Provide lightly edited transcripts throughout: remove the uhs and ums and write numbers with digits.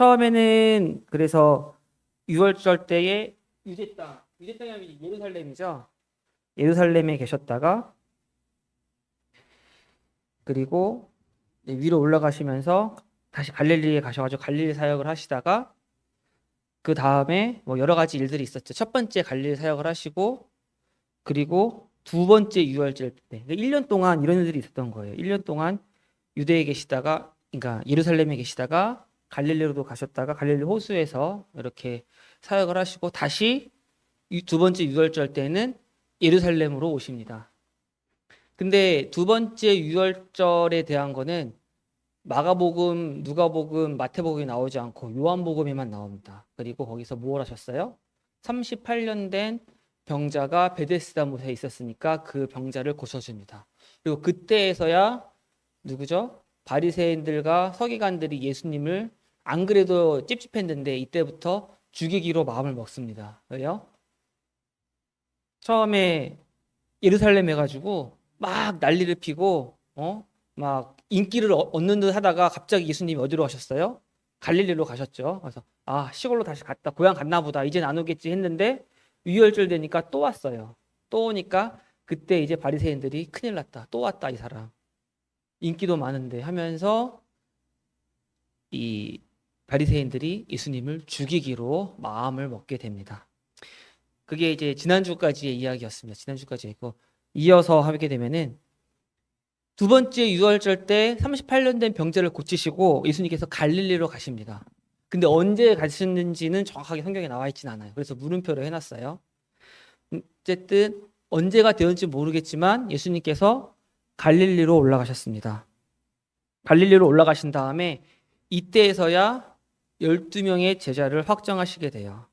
처음에는 그래서 유월절 때에 유대 땅이 아니라 예루살렘이죠. 예루살렘에 계셨다가 그리고 위로 올라가시면서 다시 갈릴리에 가셔가지고 갈릴리 사역을 하시다가 그 다음에 뭐 여러 가지 일들이 있었죠. 첫 번째 갈릴리 사역을 하시고 그리고 두 번째 유월절 때 1년 동안 이런 일들이 있었던 거예요. 1년 동안 유대에 계시다가 그러니까 예루살렘에 계시다가 갈릴리로도 가셨다가 갈릴리 호수에서 이렇게 사역을 하시고 다시 두 번째 유월절 때는 예루살렘으로 오십니다. 근데 두 번째 유월절에 대한 거는 마가복음, 누가복음, 마태복음이 나오지 않고 요한복음에만 나옵니다. 그리고 거기서 무엇 하셨어요? 38년 된 병자가 베데스다 못에 있었으니까 그 병자를 고쳐줍니다. 그리고 그때에서야 누구죠? 바리새인들과 서기관들이 예수님을 안 그래도 찝찝했는데 이때부터 죽이기로 마음을 먹습니다. 왜요? 처음에 예루살렘 해가지고 막 난리를 피고 막 인기를 얻는 듯 하다가 갑자기 예수님이 어디로 가셨어요? 갈릴리로 가셨죠. 그래서 시골로 다시 갔다 고향 갔나 보다 이제 안 오겠지 했는데 유월절 되니까 또 왔어요. 또 오니까 그때 이제 바리새인들이 큰일 났다. 또 왔다 이 사람. 인기도 많은데 하면서 이 바리새인들이 예수님을 죽이기로 마음을 먹게 됩니다. 그게 이제 지난주까지의 이야기였습니다. 지난주까지 있고 이어서 하게 되면은 두 번째 유월절 때 38년 된 병자를 고치시고 예수님께서 갈릴리로 가십니다. 근데 언제 가셨는지는 정확하게 성경에 나와 있진 않아요. 그래서 물음표를 해놨어요. 어쨌든 언제가 되었는지 모르겠지만 예수님께서 갈릴리로 올라가셨습니다. 갈릴리로 올라가신 다음에 이때에서야 12명의 제자를 확정하시게 돼요.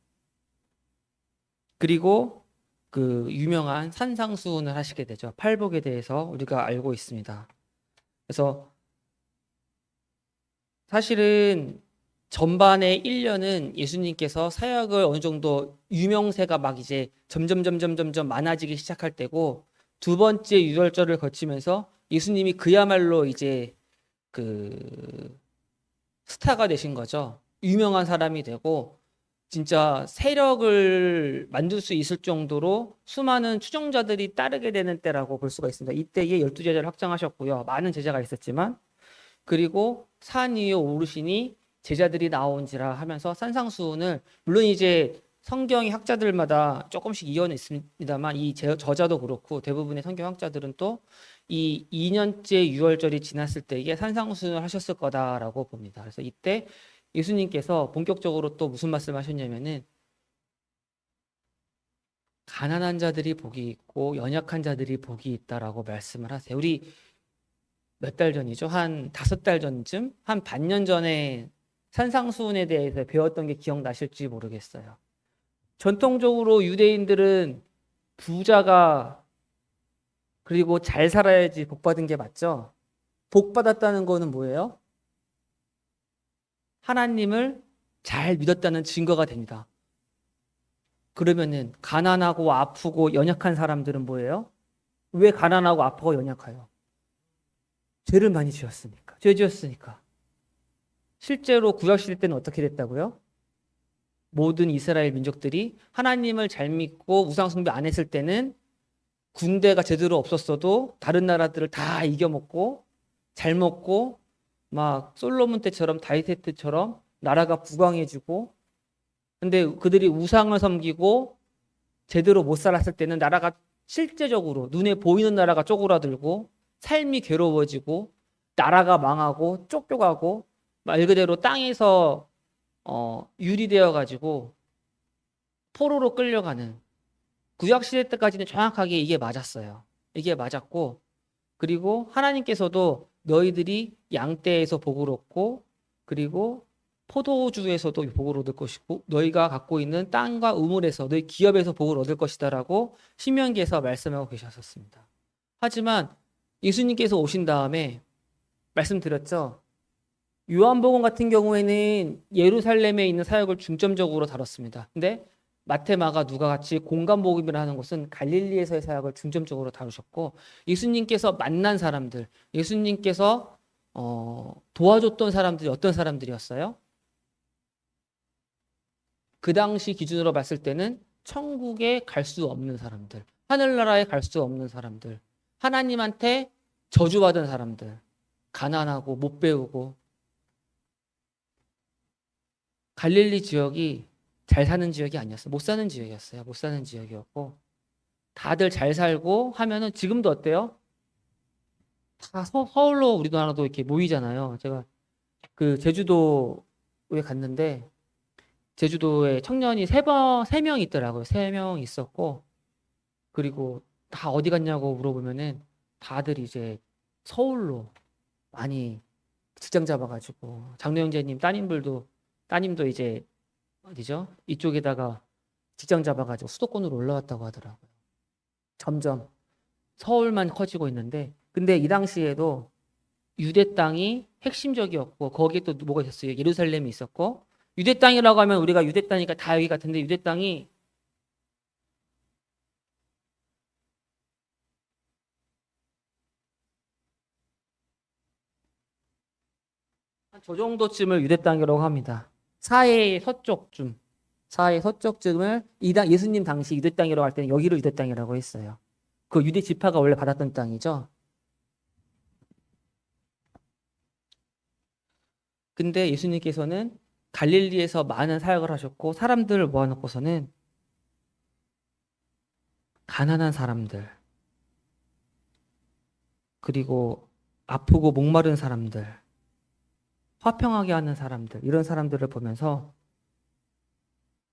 그리고 그 유명한 산상수훈을 하시게 되죠. 팔복에 대해서 우리가 알고 있습니다. 그래서 사실은 전반의 1년은 예수님께서 사역을 어느 정도 유명세가 막 이제 점점 많아지기 시작할 때고 두 번째 유월절을 거치면서 예수님이 그야말로 이제 그 스타가 되신 거죠. 유명한 사람이 되고 진짜 세력을 만들 수 있을 정도로 수많은 추종자들이 따르게 되는 때라고 볼 수가 있습니다. 이때에 12제자를 확정하셨고요. 많은 제자가 있었지만 그리고 산 위에 오르시니 제자들이 나온지라 하면서 산상수훈을 물론 이제 성경의 학자들마다 조금씩 이어는 있습니다만 이 저자도 그렇고 대부분의 성경 학자들은 또 이 2년째 유월절이 지났을 때에 산상수훈을 하셨을 거다라고 봅니다. 그래서 이때 예수님께서 본격적으로 또 무슨 말씀하셨냐면은 가난한 자들이 복이 있고 연약한 자들이 복이 있다라고 말씀을 하세요. 우리 몇 달 전이죠? 한 5달 전쯤? 한 반년 전에 산상수훈에 대해서 배웠던 게 기억나실지 모르겠어요. 전통적으로 유대인들은 부자가 그리고 잘 살아야지 복 받은 게 맞죠? 복 받았다는 거는 뭐예요? 하나님을 잘 믿었다는 증거가 됩니다. 그러면은 가난하고 아프고 연약한 사람들은 뭐예요? 왜 가난하고 아프고 연약해요? 죄를 많이 지었으니까. 죄 지었으니까. 실제로 구약시대 때는 어떻게 됐다고요? 모든 이스라엘 민족들이 하나님을 잘 믿고 우상숭배 안 했을 때는 군대가 제대로 없었어도 다른 나라들을 다 이겨먹고 잘 먹고 막 솔로몬 때처럼 다윗 때처럼 나라가 부강해지고 근데 그들이 우상을 섬기고 제대로 못 살았을 때는 나라가 실제적으로 눈에 보이는 나라가 쪼그라들고 삶이 괴로워지고 나라가 망하고 쫓겨가고 말 그대로 땅에서 유리되어 가지고 포로로 끌려가는 구약시대 때까지는 정확하게 이게 맞았어요. 이게 맞았고 그리고 하나님께서도 너희들이 양떼에서 복을 얻고 그리고 포도주에서도 복을 얻을 것이고 너희가 갖고 있는 땅과 우물에서 너희 기업에서 복을 얻을 것이다라고 신명기에서 말씀하고 계셨었습니다. 하지만 예수님께서 오신 다음에 말씀드렸죠. 요한복음 같은 경우에는 예루살렘에 있는 사역을 중점적으로 다뤘습니다. 근데 마태, 마가, 누가 같이 공간복음이라 하는 것은 갈릴리에서의 사역을 중점적으로 다루셨고 예수님께서 만난 사람들, 예수님께서 도와줬던 사람들이 어떤 사람들이었어요? 그 당시 기준으로 봤을 때는 천국에 갈 수 없는 사람들, 하늘나라에 갈 수 없는 사람들, 하나님한테 저주받은 사람들, 가난하고 못 배우고. 갈릴리 지역이 잘 사는 지역이 아니었어요. 못 사는 지역이었어요. 못 사는 지역이었고, 다들 잘 살고 하면은 지금도 어때요? 다 서울로 우리나라도 이렇게 모이잖아요. 제가 그 제주도에 갔는데, 제주도에 청년이 세 명 있더라고요. 세 명 있었고, 그리고 다 어디 갔냐고 물어보면은 다들 이제 서울로 많이 직장 잡아가지고, 장로 형제님 따님도 이제 어디죠? 이쪽에다가 직장 잡아가지고 수도권으로 올라왔다고 하더라고요. 점점 서울만 커지고 있는데, 근데 이 당시에도 유대 땅이 핵심적이었고, 거기에 또 뭐가 있었어요? 예루살렘이 있었고. 유대 땅이라고 하면 우리가 유대 땅이니까 다 여기 같은데, 유대 땅이 저 정도쯤을 유대 땅이라고 합니다. 사해의 서쪽쯤, 사해의 서쪽쯤을 예수님 당시 유대 땅이라고 할 때는 여기를 유대 땅이라고 했어요. 그 유대 지파가 원래 받았던 땅이죠. 근데 예수님께서는 갈릴리에서 많은 사역을 하셨고, 사람들을 모아놓고서는 가난한 사람들, 그리고 아프고 목마른 사람들, 화평하게 하는 사람들, 이런 사람들을 보면서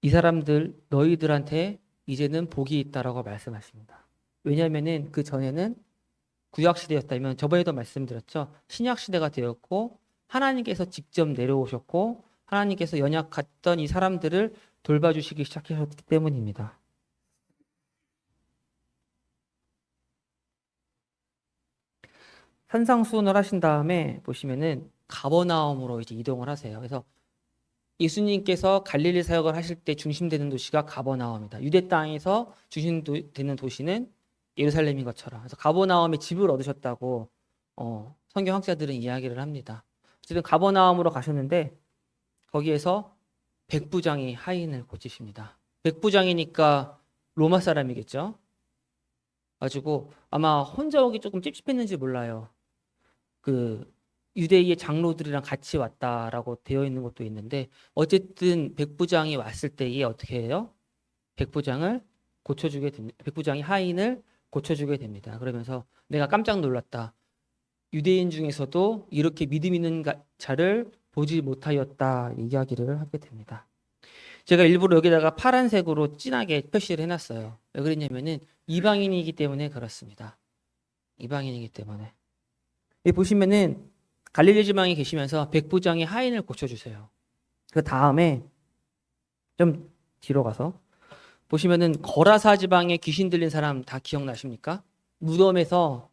이 사람들 너희들한테 이제는 복이 있다라고 말씀하십니다. 왜냐하면은 그 전에는 구약 시대였다면, 저번에도 말씀드렸죠. 신약 시대가 되었고, 하나님께서 직접 내려오셨고, 하나님께서 연약했던 이 사람들을 돌봐주시기 시작하셨기 때문입니다. 산상수훈을 하신 다음에 보시면은 가버나움으로 이제 이동을 하세요. 그래서 예수님께서 갈릴리 사역을 하실 때 중심되는 도시가 가버나움이다. 유대 땅에서 중심되는 도시는 예루살렘인 것처럼. 그래서 가버나움에 집을 얻으셨다고 성경학자들은 이야기를 합니다. 어쨌든 가버나움으로 가셨는데, 거기에서 백부장이 하인을 고치십니다. 백부장이니까 로마 사람이겠죠. 가지고 아마 혼자 오기 조금 찝찝했는지 몰라요. 그 유대인의 장로들이랑 같이 왔다라고 되어 있는 것도 있는데, 어쨌든 백부장이 왔을 때에 어떻게 해요? 백부장이 하인을 고쳐주게 됩니다. 그러면서 내가 깜짝 놀랐다. 유대인 중에서도 이렇게 믿음 있는 자를 보지 못하였다, 이야기를 하게 됩니다. 제가 일부러 여기다가 파란색으로 진하게 표시를 해놨어요. 왜 그랬냐면은 이방인이기 때문에 그렇습니다. 이방인이기 때문에. 여기 보시면은 갈릴리 지방에 계시면서 백부장이 하인을 고쳐주세요. 그 다음에 좀 뒤로 가서 보시면은 거라사 지방에 귀신 들린 사람 다 기억나십니까? 무덤에서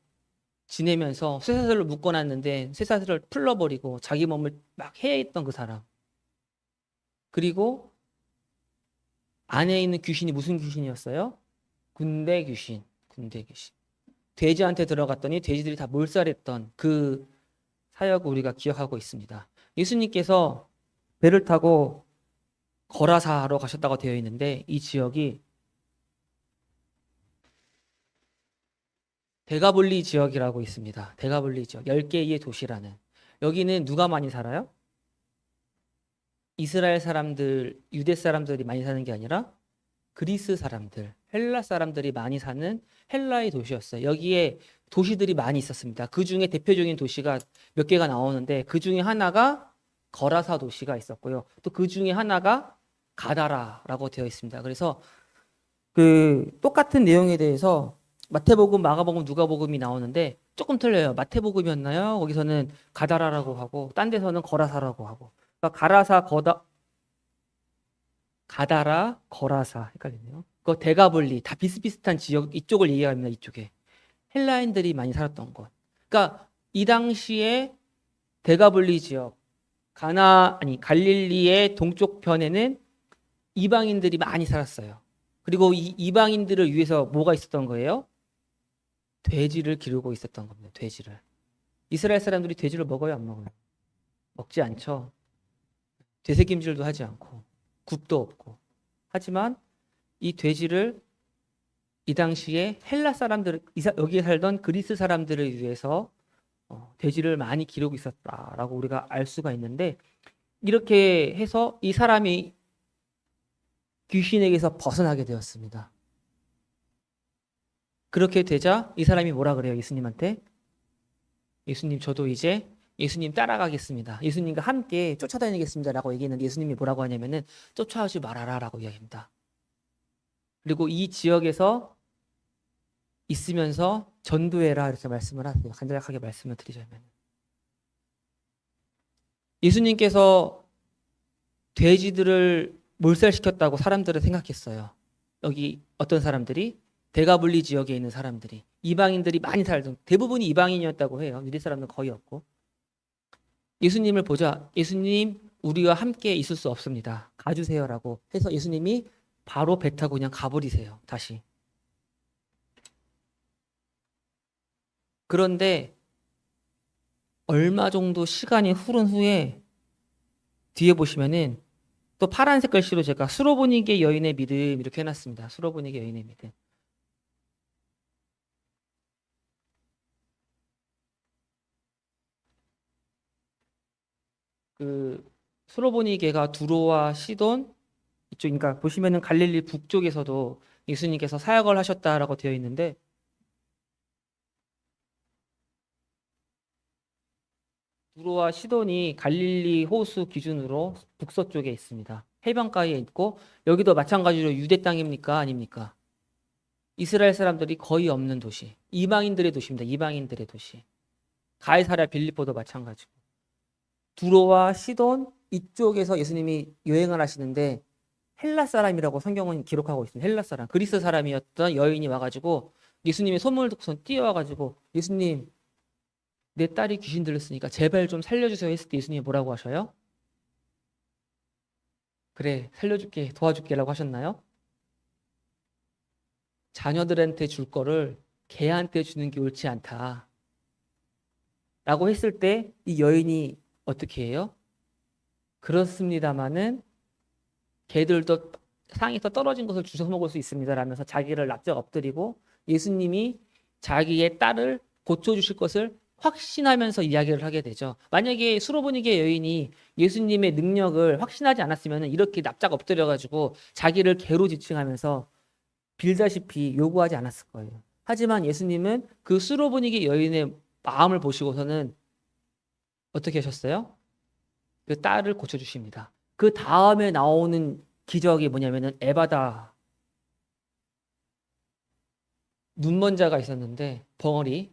지내면서 쇠사슬로 묶어놨는데 쇠사슬을 풀러버리고 자기 몸을 막 해했던 그 사람. 그리고 안에 있는 귀신이 무슨 귀신이었어요? 군대 귀신. 돼지한테 들어갔더니 돼지들이 다 몰살했던 그 사역을 우리가 기억하고 있습니다. 예수님께서 배를 타고 거라사로 가셨다고 되어 있는데, 이 지역이 데가볼리 지역이라고 있습니다. 데가볼리 지역, 10개의 도시라는. 여기는 누가 많이 살아요? 이스라엘 사람들, 유대 사람들이 많이 사는 게 아니라 그리스 사람들, 헬라 사람들이 많이 사는 헬라의 도시였어요. 여기에 도시들이 많이 있었습니다. 그 중에 대표적인 도시가 몇 개가 나오는데, 그 중에 하나가 거라사 도시가 있었고요. 또 그 중에 하나가 가다라라고 되어 있습니다. 그래서 그 똑같은 내용에 대해서 마태복음, 마가복음, 누가복음이 나오는데 조금 틀려요. 마태복음이었나요? 거기서는 가다라라고 하고, 딴 데서는 거라사라고 하고. 그러니까 가다라, 거라사 헷갈리네요. 그 데가볼리 다 비슷비슷한 지역, 이쪽을 얘기합니다. 이쪽에 헬라인들이 많이 살았던 곳. 그러니까 이 당시에 데가볼리 지역, 갈릴리의 동쪽 편에는 이방인들이 많이 살았어요. 그리고 이 이방인들을 위해서 뭐가 있었던 거예요? 돼지를 기르고 있었던 겁니다. 돼지를. 이스라엘 사람들이 돼지를 먹어요, 안 먹어요? 먹지 않죠. 되새김질도 하지 않고 굽도 없고. 하지만 이 돼지를 이 당시에 헬라 사람들, 여기에 살던 그리스 사람들을 위해서 돼지를 많이 기르고 있었다라고 우리가 알 수가 있는데, 이렇게 해서 이 사람이 귀신에게서 벗어나게 되었습니다. 그렇게 되자 이 사람이 뭐라 그래요? 예수님한테, 예수님, 저도 이제 예수님 따라가겠습니다. 예수님과 함께 쫓아다니겠습니다. 라고 얘기했는데, 예수님이 뭐라고 하냐면은 쫓아오지 말아라 라고 이야기합니다. 그리고 이 지역에서 있으면서 전도해라 이렇게 말씀을 하세요. 간략하게 말씀을 드리자면, 예수님께서 돼지들을 몰살시켰다고 사람들은 생각했어요. 여기 어떤 사람들이, 대가불리 지역에 있는 사람들이, 이방인들이 많이 살던, 대부분이 이방인이었다고 해요. 유대 사람은 거의 없고. 예수님을 보자, 예수님, 우리와 함께 있을 수 없습니다. 가주세요라고 해서 예수님이 바로 배 타고 그냥 가버리세요. 다시. 그런데 얼마 정도 시간이 흐른 후에 뒤에 보시면은 또 파란색 글씨로 제가 수로보니게 여인의 믿음 이렇게 해놨습니다. 수로보니게 여인의 믿음. 그 수로보니게가 두로와 시돈 이쪽, 그러니까 보시면은 갈릴리 북쪽에서도 예수님께서 사역을 하셨다라고 되어 있는데, 두로와 시돈이 갈릴리 호수 기준으로 북서쪽에 있습니다. 해변가에 있고, 여기도 마찬가지로 유대 땅입니까? 아닙니까? 이스라엘 사람들이 거의 없는 도시, 이방인들의 도시입니다. 이방인들의 도시. 가이사랴 빌립보도 마찬가지고. 두로와 시돈 이쪽에서 예수님이 여행을 하시는데, 헬라 사람이라고 성경은 기록하고 있습니다. 헬라 사람, 그리스 사람이었던 여인이 와가지고 예수님의 소문을 듣고선 뛰어와가지고, 예수님, 내 딸이 귀신 들렸으니까 제발 좀 살려주세요 했을 때 예수님이 뭐라고 하셔요? 그래, 살려줄게, 도와줄게 라고 하셨나요? 자녀들한테 줄 거를 개한테 주는 게 옳지 않다 라고 했을 때 이 여인이 어떻게 해요? 그렇습니다마는 개들도 상에서 떨어진 것을 주워 먹을 수 있습니다 라면서 자기를 납작 엎드리고, 예수님이 자기의 딸을 고쳐주실 것을 확신하면서 이야기를 하게 되죠. 만약에 수로보니게 여인이 예수님의 능력을 확신하지 않았으면 이렇게 납작 엎드려가지고 자기를 개로 지칭하면서 빌다시피 요구하지 않았을 거예요. 하지만 예수님은 그 수로보니게 여인의 마음을 보시고서는 어떻게 하셨어요? 그 딸을 고쳐주십니다. 그 다음에 나오는 기적이 뭐냐면은 에바다, 눈먼 자가 있었는데 벙어리,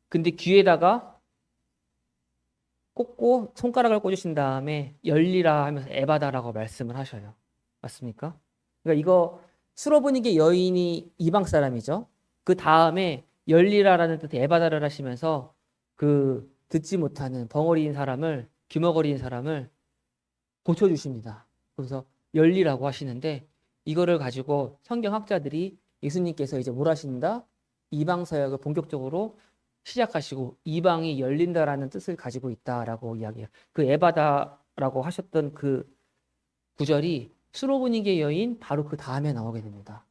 근데 귀에다가 꽂고 손가락을 꽂으신 다음에 열리라 하면서 에바다라고 말씀을 하셔요. 맞습니까? 그러니까 이거 수로보니게 여인이 이방 사람이죠. 그 다음에 열리라라는 뜻의 에바다를 하시면서 그 듣지 못하는 벙어리인 사람을, 귀머거리인 사람을 고쳐주십니다. 그래서 열리라고 하시는데, 이거를 가지고 성경학자들이 예수님께서 이제 뭘 하신다? 이방 사역을 본격적으로 시작하시고 이방이 열린다라는 뜻을 가지고 있다라고 이야기해요. 그 에바다라고 하셨던 그 구절이 수로보니게 여인 바로 그 다음에 나오게 됩니다.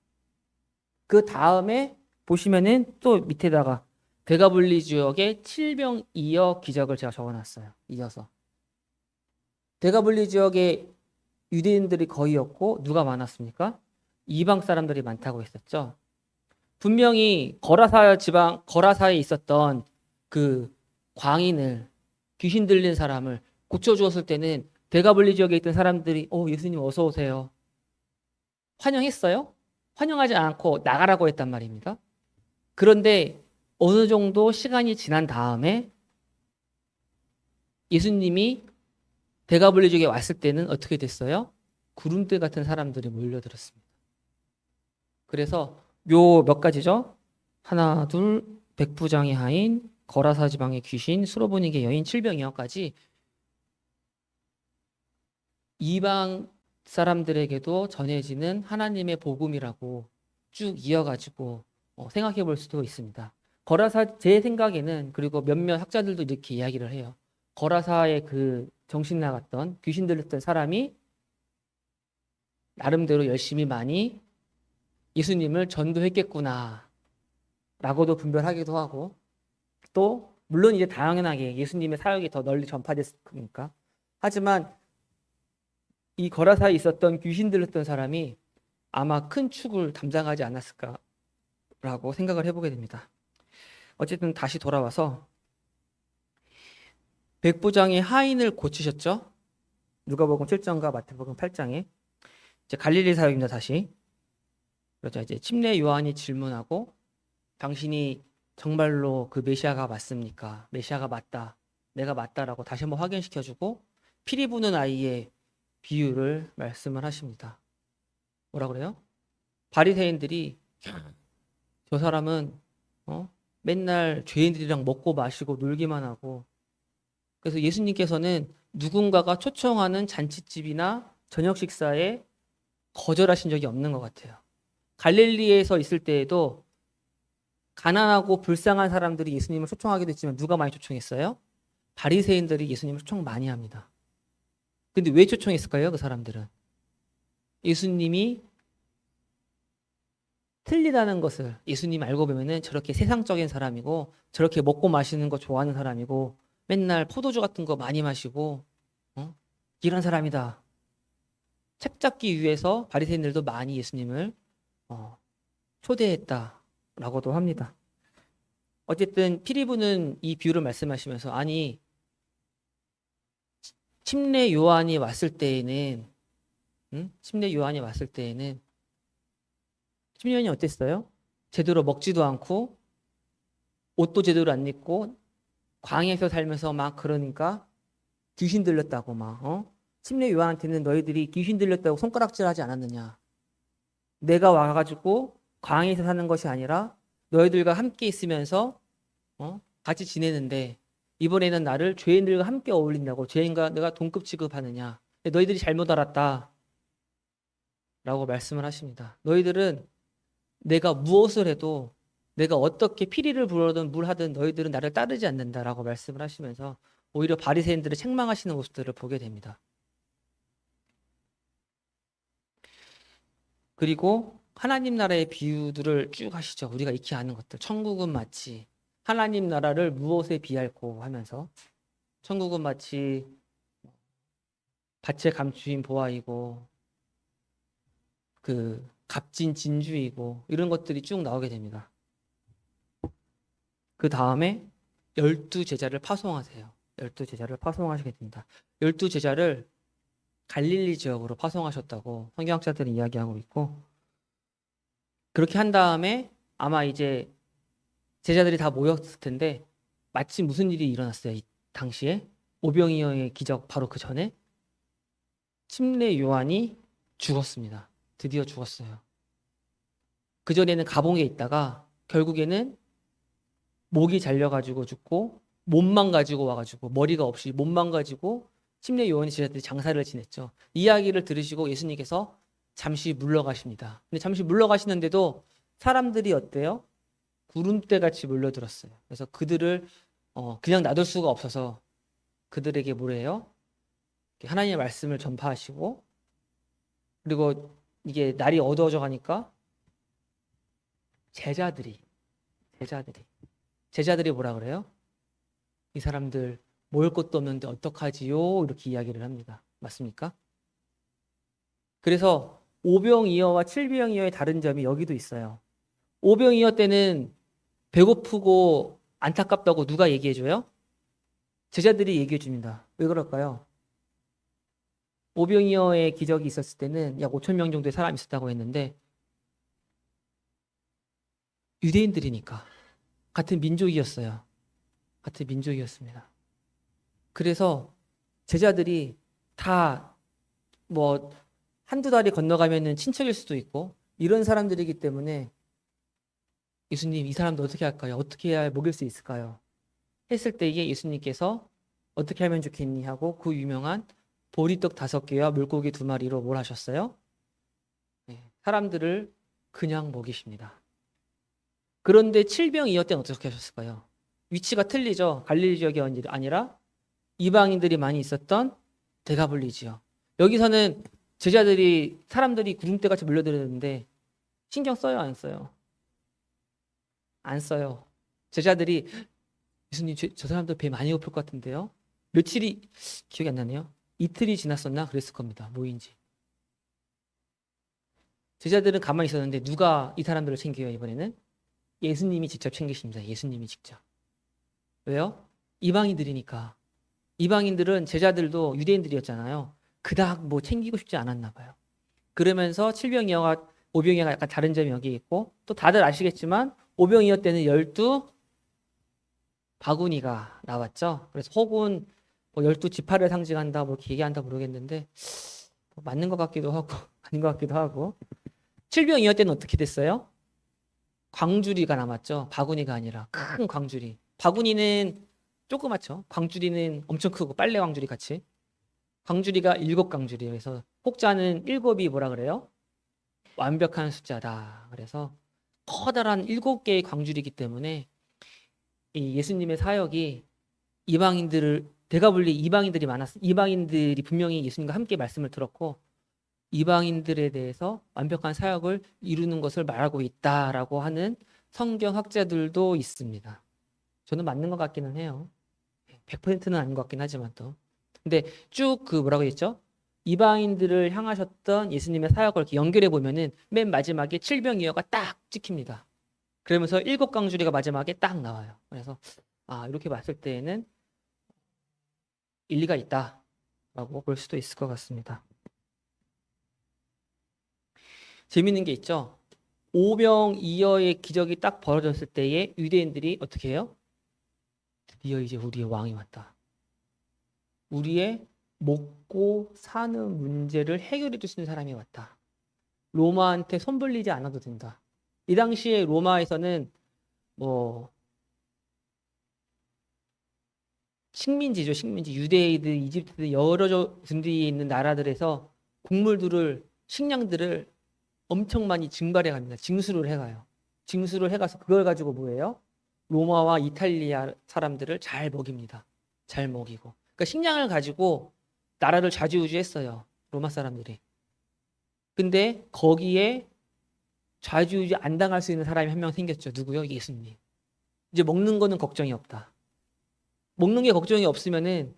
그 다음에 보시면은 또 밑에다가 대가불리 지역의 칠병이어 기적을 제가 적어놨어요. 이어서 대가불리 지역에 유대인들이 거의 없고 누가 많았습니까? 이방 사람들이 많다고 했었죠. 분명히 거라사 지방, 거라사에 있었던 그 광인을, 귀신 들린 사람을 고쳐주었을 때는 대가불리 지역에 있던 사람들이 예수님 어서 오세요 환영했어요? 환영하지 않고 나가라고 했단 말입니다. 그런데 어느 정도 시간이 지난 다음에 예수님이 대가불리 지역에 왔을 때는 어떻게 됐어요? 구름대 같은 사람들이 몰려들었습니다. 그래서 요 몇 가지죠? 하나, 둘, 백부장의 하인, 거라사 지방의 귀신, 수로보니게 여인, 칠병이어까지 이방 사람들에게도 전해지는 하나님의 복음이라고 쭉 이어가지고 생각해 볼 수도 있습니다. 거라사, 제 생각에는, 그리고 몇몇 학자들도 이렇게 이야기를 해요. 거라사의 그 정신 나갔던, 귀신 들렸던 사람이 나름대로 열심히 많이 예수님을 전도했겠구나 라고도 분별하기도 하고, 또 물론 이제 당연하게 예수님의 사역이 더 널리 전파됐으니까, 하지만 이 거라사에 있었던 귀신 들렸던 사람이 아마 큰 축을 담당하지 않았을까라고 생각을 해보게 됩니다. 어쨌든 다시 돌아와서 백부장이 하인을 고치셨죠. 누가복음 7장과 마태복음 8장에 이제 갈릴리 사역입니다. 다시 그렇죠. 이제 침례 요한이 질문하고, 당신이 정말로 그 메시아가 맞습니까? 메시아가 맞다, 내가 맞다라고 다시 한번 확인시켜주고, 피리 부는 아이의 비유를 말씀을 하십니다. 뭐라 그래요? 바리새인들이 저 사람은 맨날 죄인들이랑 먹고 마시고 놀기만 하고, 그래서 예수님께서는 누군가가 초청하는 잔치집이나 저녁 식사에 거절하신 적이 없는 것 같아요. 갈릴리에서 있을 때에도 가난하고 불쌍한 사람들이 예수님을 초청하기도 했지만 누가 많이 초청했어요? 바리새인들이 예수님을 초청 많이 합니다. 근데 왜 초청했을까요? 그 사람들은 예수님이 틀리다는 것을 예수님 알고 보면은 저렇게 세상적인 사람이고, 저렇게 먹고 마시는 거 좋아하는 사람이고, 맨날 포도주 같은 거 많이 마시고 이런 사람이다 책 잡기 위해서 바리새인들도 많이 예수님을 초대했다라고도 합니다. 어쨌든 피리부는 이 비유를 말씀하시면서, 아니 침례 요한이 왔을 때에는 침례 요한이 어땠어요? 제대로 먹지도 않고 옷도 제대로 안 입고 광야에서 살면서 막 그러니까 귀신 들렸다고 막 침례 요한한테는 너희들이 귀신 들렸다고 손가락질하지 않았느냐? 내가 와가지고 광야에서 사는 것이 아니라 너희들과 함께 있으면서 같이 지내는데 이번에는 나를 죄인들과 함께 어울린다고 죄인과 내가 동급 취급하느냐? 너희들이 잘못 알았다 라고 말씀을 하십니다. 너희들은 내가 무엇을 해도, 내가 어떻게 피리를 불어든 물 하든 너희들은 나를 따르지 않는다라고 말씀을 하시면서 오히려 바리새인들을 책망하시는 모습들을 보게 됩니다. 그리고 하나님 나라의 비유들을 쭉 하시죠. 우리가 익히 아는 것들. 천국은 마치 하나님 나라를 무엇에 비할꼬 하면서, 천국은 마치 밭에 감추인 보화이고 그 값진 진주이고, 이런 것들이 쭉 나오게 됩니다. 그 다음에 12제자를 파송하세요. 12제자를 파송하시게 됩니다. 12제자를 갈릴리 지역으로 파송하셨다고 성경학자들은 이야기하고 있고, 그렇게 한 다음에 아마 이제 제자들이 다 모였을 텐데 마침 무슨 일이 일어났어요. 이 당시에 오병이어의 기적 바로 그 전에 침례 요한이 죽었습니다. 드디어 죽었어요. 그전에는 감옥에 있다가 결국에는 목이 잘려가지고 죽고, 몸만 가지고 와가지고, 머리가 없이 몸만 가지고 침례 요한의 제자들이 장사를 지냈죠. 이야기를 들으시고 예수님께서 잠시 물러가십니다. 근데 잠시 물러가시는데도 사람들이 어때요? 구름대 같이 몰려들었어요. 그래서 그들을 그냥 놔둘 수가 없어서 그들에게 뭐래요? 하나님의 말씀을 전파하시고, 그리고 이게 날이 어두워져 가니까 제자들이 뭐라 그래요? 이 사람들 먹을 것도 없는데 어떡하지요? 이렇게 이야기를 합니다. 맞습니까? 그래서 오병이어와 칠병이어의 다른 점이 여기도 있어요. 오병이어 때는 배고프고 안타깝다고 누가 얘기해줘요? 제자들이 얘기해줍니다. 왜 그럴까요? 오병이어의 기적이 있었을 때는 약 5천 명 정도의 사람이 있었다고 했는데, 유대인들이니까 같은 민족이었어요. 같은 민족이었습니다. 그래서 제자들이 다 뭐 한두 달이 건너가면은 친척일 수도 있고 이런 사람들이기 때문에, 예수님 이 사람도 어떻게 할까요? 어떻게 해야 먹일 수 있을까요? 했을 때에 예수님께서 어떻게 하면 좋겠니 하고 그 유명한 보리떡 5개와 물고기 2마리로 뭘 하셨어요? 사람들을 그냥 먹이십니다. 그런데 칠병이어 때는 어떻게 하셨을까요? 위치가 틀리죠. 갈릴리 지역이 아니라 이방인들이 많이 있었던 데가볼리 지역. 여기서는 제자들이 사람들이 구름대같이 몰려들었는데 신경 써요, 안 써요? 안 써요. 제자들이 예수님 저 사람들 배 많이 고플 것 같은데요. 며칠이 기억이 안 나네요. 이틀이 지났었나 그랬을 겁니다. 뭐인지. 제자들은 가만히 있었는데 누가 이 사람들을 챙겨요, 이번에는? 예수님이 직접 챙기십니다. 예수님이 직접. 왜요? 이방인들이니까. 이방인들은 제자들도 유대인들이었잖아요. 그닥 뭐 챙기고 싶지 않았나 봐요. 그러면서 칠병이어가 오병이어가 약간 다른 점이 여기 있고, 또 다들 아시겠지만 오병이어 때는 12 바구니가 나왔죠. 그래서 혹은 뭐 12지파를 상징한다 뭐 이렇게 얘기한다 모르겠는데 뭐 맞는 것 같기도 하고 아닌 것 같기도 하고. 칠병이어 때는 어떻게 됐어요? 광주리가 남았죠. 바구니가 아니라 큰 광주리. 바구니는 조그맣죠. 광주리는 엄청 크고 빨래 광주리 같이. 광주리가 7광주리예요. 그래서 혹자는 7이 뭐라 그래요? 완벽한 숫자다. 그래서 커다란 7개의 광주리이기 때문에 이 예수님의 사역이 이방인들을 대가불리 이방인들이 많았어. 이방인들이 분명히 예수님과 함께 말씀을 들었고 이방인들에 대해서 완벽한 사역을 이루는 것을 말하고 있다라고 하는 성경학자들도 있습니다. 저는 맞는 것 같기는 해요. 100%는 아닌 것 같긴 하지만 또. 근데 쭉 그 뭐라고 했죠? 이방인들을 향하셨던 예수님의 사역을 이렇게 연결해 보면은 맨 마지막에 칠병이어가 딱 찍힙니다. 그러면서 7광주리가 마지막에 딱 나와요. 그래서 이렇게 봤을 때에는 일리가 있다라고 볼 수도 있을 것 같습니다. 재밌는 게 있죠. 오병이어의 기적이 딱 벌어졌을 때에 유대인들이 어떻게 해요? 드디어 이제 우리의 왕이 왔다. 우리의 먹고 사는 문제를 해결해 줄 수 있는 사람이 왔다. 로마한테 손 벌리지 않아도 된다. 이 당시에 로마에서는 뭐 식민지죠, 식민지. 유대인들, 이집트들 여러 분들이 있는 나라들에서 곡물들을 식량들을 엄청 많이 증발해 갑니다. 징수를 해가요. 징수를 해가서 그걸 가지고 뭐예요? 로마와 이탈리아 사람들을 잘 먹입니다. 잘 먹이고. 그러니까 식량을 가지고 나라를 좌지우지했어요. 로마 사람들이. 근데 거기에 좌지우지 안 당할 수 있는 사람이 한 명 생겼죠. 누구요? 예수님. 이제 먹는 거는 걱정이 없다. 먹는 게 걱정이 없으면은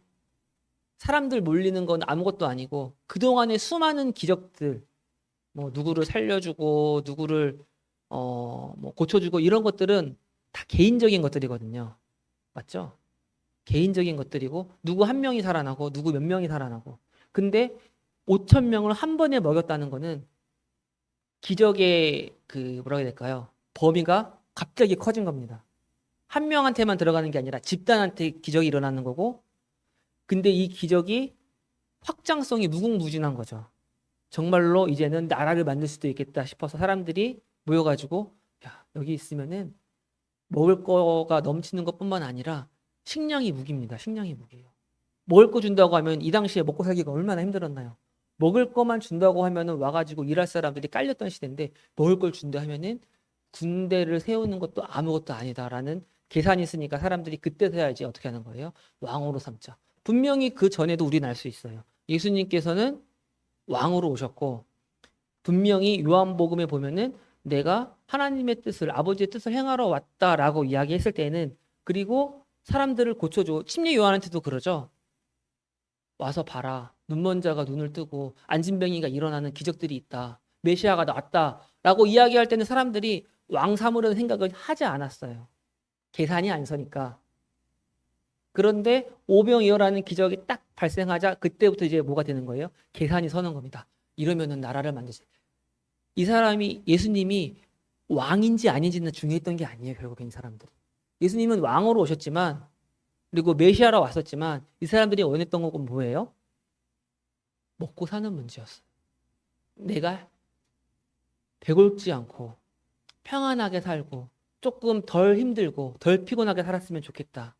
사람들 몰리는 건 아무것도 아니고 그동안의 수많은 기적들, 뭐 누구를 살려주고 누구를 뭐 고쳐주고 이런 것들은 다 개인적인 것들이거든요. 맞죠? 개인적인 것들이고 누구 한 명이 살아나고 누구 몇 명이 살아나고. 근데 5천 명을 한 번에 먹였다는 거는 기적의 그 뭐라고 해야 될까요? 범위가 갑자기 커진 겁니다. 한 명한테만 들어가는 게 아니라 집단한테 기적이 일어나는 거고, 근데 이 기적이 확장성이 무궁무진한 거죠. 정말로 이제는 나라를 만들 수도 있겠다 싶어서 사람들이 모여가지고 야, 여기 있으면은 먹을 거가 넘치는 것뿐만 아니라 식량이 무기입니다. 식량이 무기예요. 먹을 거 준다고 하면 이 당시에 먹고 살기가 얼마나 힘들었나요? 먹을 거만 준다고 하면은 와가지고 일할 사람들이 깔렸던 시대인데 먹을 걸 준다 하면은 군대를 세우는 것도 아무것도 아니다라는 계산이 있으니까 사람들이 그때서야 이제 어떻게 하는 거예요? 왕으로 삼자. 분명히 그 전에도 우리는 알 수 있어요. 예수님께서는 왕으로 오셨고 분명히 요한복음에 보면은 내가 하나님의 뜻을 아버지의 뜻을 행하러 왔다라고 이야기했을 때는 그리고 사람들을 고쳐줘. 침례 요한한테도 그러죠. 와서 봐라. 눈먼 자가 눈을 뜨고 안진뱅이가 일어나는 기적들이 있다. 메시아가 나왔다라고 이야기할 때는 사람들이 왕 삼으려는 생각을 하지 않았어요. 계산이 안 서니까. 그런데 오병이어라는 기적이 딱 발생하자 그때부터 이제 뭐가 되는 거예요? 계산이 서는 겁니다. 이러면은 나라를 만들지. 이 사람이 예수님이 왕인지 아닌지는 중요했던 게 아니에요. 결국엔 이 사람들이. 예수님은 왕으로 오셨지만 그리고 메시아로 왔었지만 이 사람들이 원했던 건 뭐예요? 먹고 사는 문제였어요. 내가 배고프지 않고 평안하게 살고 조금 덜 힘들고 덜 피곤하게 살았으면 좋겠다.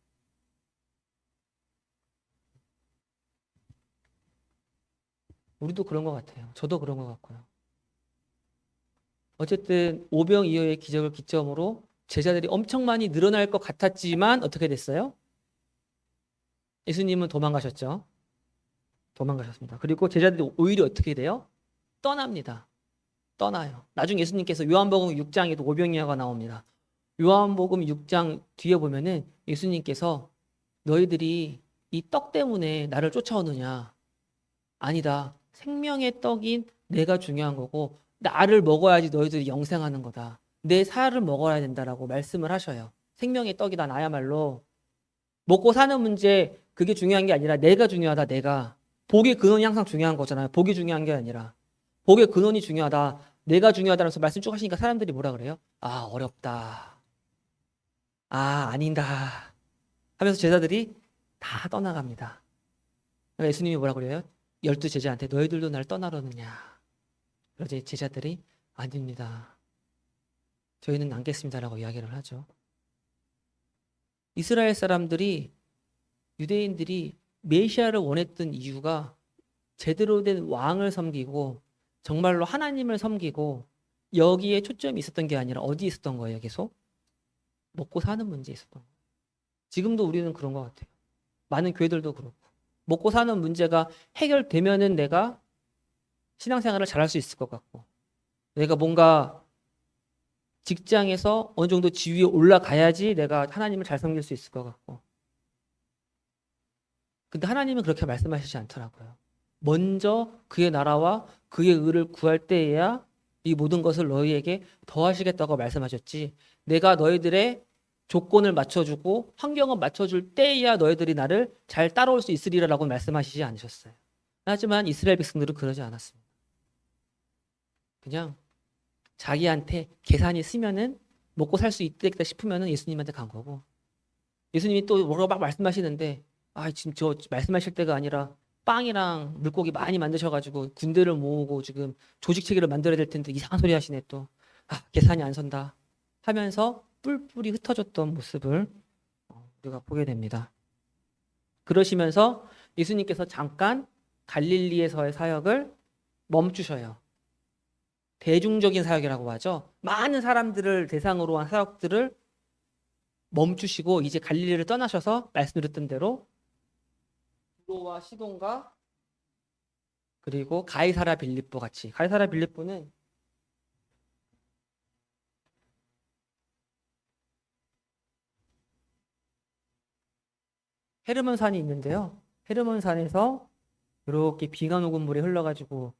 우리도 그런 것 같아요. 저도 그런 것 같고요. 어쨌든 오병이어의 기적을 기점으로 제자들이 엄청 많이 늘어날 것 같았지만 어떻게 됐어요? 예수님은 도망가셨죠. 도망가셨습니다. 그리고 제자들이 오히려 어떻게 돼요? 떠납니다. 떠나요. 나중에 예수님께서 요한복음 6장에도 오병이어가 나옵니다. 요한복음 6장 뒤에 보면은 예수님께서 너희들이 이 떡 때문에 나를 쫓아오느냐? 아니다. 생명의 떡인 내가 중요한 거고 나를 먹어야지 너희들이 영생하는 거다. 내 살을 먹어야 된다라고 말씀을 하셔요. 생명의 떡이다 나야말로. 먹고 사는 문제 그게 중요한 게 아니라 내가 중요하다. 내가. 복의 근원이 항상 중요한 거잖아요. 복이 중요한 게 아니라. 복의 근원이 중요하다. 내가 중요하다면서 말씀 쭉 하시니까 사람들이 뭐라 그래요? 아 어렵다. 아 아닌다. 하면서 제자들이 다 떠나갑니다. 그러니까 예수님이 뭐라 그래요? 12제자한테 너희들도 날 떠나려느냐. 그러자 제자들이 아닙니다. 저희는 남겠습니다라고 이야기를 하죠. 이스라엘 사람들이 유대인들이 메시아를 원했던 이유가 제대로 된 왕을 섬기고 정말로 하나님을 섬기고 여기에 초점이 있었던 게 아니라 어디 있었던 거예요? 계속 먹고 사는 문제에 있었던 거예요. 지금도 우리는 그런 것 같아요. 많은 교회들도 그렇고 먹고 사는 문제가 해결되면은 내가 신앙생활을 잘할 수 있을 것 같고 내가 뭔가 직장에서 어느 정도 지위에 올라가야지 내가 하나님을 잘 섬길 수 있을 것 같고 근데 하나님은 그렇게 말씀하시지 않더라고요. 먼저 그의 나라와 그의 의를 구할 때에야 이 모든 것을 너희에게 더하시겠다고 말씀하셨지 내가 너희들의 조건을 맞춰주고 환경을 맞춰줄 때에야 너희들이 나를 잘 따라올 수 있으리라고 말씀하시지 않으셨어요. 하지만 이스라엘 백성들은 그러지 않았습니다. 그냥 자기한테 계산이 쓰면은 먹고 살 수 있겠다 싶으면은 예수님한테 간 거고 예수님이 또 뭐라고 막 말씀하시는데 아 지금 저 말씀하실 때가 아니라 빵이랑 물고기 많이 만드셔가지고 군대를 모으고 지금 조직 체계를 만들어야 될 텐데 이상한 소리 하시네 또. 아 계산이 안 선다 하면서 뿔뿔이 흩어졌던 모습을 우리가 보게 됩니다. 그러시면서 예수님께서 잠깐 갈릴리에서의 사역을 멈추셔요. 대중적인 사역이라고 하죠. 많은 사람들을 대상으로 한 사역들을 멈추시고 이제 갈릴리를 떠나셔서 말씀드렸던 대로 두로와 시돈과 그리고 가이사라 빌립보 같이 가이사라 빌립보는 헤르몬산이 있는데요. 헤르몬산에서 이렇게 비가 녹은 물이 흘러가지고